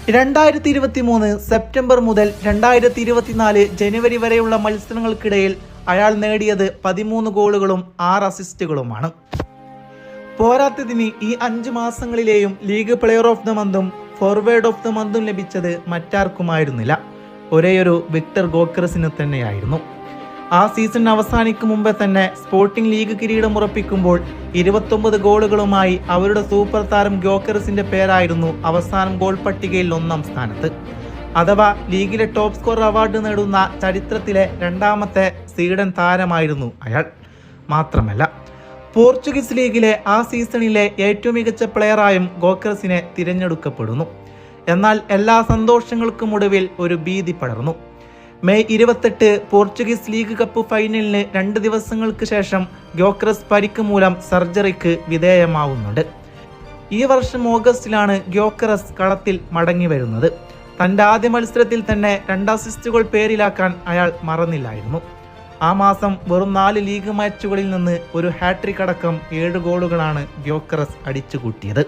2023 September മുതൽ 2024 ജനുവരി വരെയുള്ള മത്സരങ്ങൾക്കിടയിൽ അയാൾ നേടിയത് 13 ഗോളുകളും 6 അസിസ്റ്റുകളുമാണ്. പോരാത്തതിന് ഈ 5 മാസങ്ങളിലെയും ലീഗ് പ്ലെയർ ഓഫ് ദ മന്തും ഫോർവേഡ് ഓഫ് ദ മന്തും ലഭിച്ചത് മറ്റാർക്കുമായിരുന്നില്ല, ഒരേയൊരു വിക്ടർ ഗോക്കറസിന് തന്നെയായിരുന്നു. ആ സീസൺ അവസാനിക്കും മുമ്പേ തന്നെ സ്പോർട്ടിംഗ് ലീഗ് കിരീടം ഉറപ്പിക്കുമ്പോൾ 29 ഗോളുകളുമായി അവരുടെ സൂപ്പർ താരം ഗോക്കറസിന്റെ പേരായിരുന്നു അവസാനം ഗോൾ പട്ടികയിൽ 1-ാം സ്ഥാനത്ത്. അഥവാ ലീഗിലെ ടോപ്പ് സ്കോർ അവാർഡ് നേടുന്ന ചരിത്രത്തിലെ 2ാമത്തെ സ്വീഡൻ താരമായിരുന്നു അയാൾ. മാത്രമല്ല, പോർച്ചുഗീസ് ലീഗിലെ ആ സീസണിലെ ഏറ്റവും മികച്ച പ്ലെയറായും ഗോക്കറസിനെ തിരഞ്ഞെടുക്കപ്പെടുന്നു. എന്നാൽ എല്ലാ സന്തോഷങ്ങൾക്കും ഒടുവിൽ ഒരു ഭീതി പടർന്നു. മെയ് 28 പോർച്ചുഗീസ് ലീഗ് കപ്പ് ഫൈനലിന് 2 ദിവസങ്ങൾക്ക് ശേഷം ഗോക്കറസ് പരിക്ക് മൂലം സർജറിക്ക് വിധേയമാവുന്നുണ്ട്. ഈ വർഷം ഓഗസ്റ്റിലാണ് ഗോക്കറസ് കളത്തിൽ മടങ്ങി വരുന്നത്. തൻ്റെ ആദ്യ മത്സരത്തിൽ തന്നെ 2 അസിസ്റ്റുകൾ പേരിലാക്കാൻ അയാൾ മറന്നില്ലായിരുന്നു. ആ മാസം വെറും 4 ലീഗ് മാച്ചുകളിൽ നിന്ന് ഒരു ഹാട്രിക് അടക്കം 7 ഗോളുകളാണ് ഗോക്കറസ് അടിച്ചുകൂട്ടിയത്.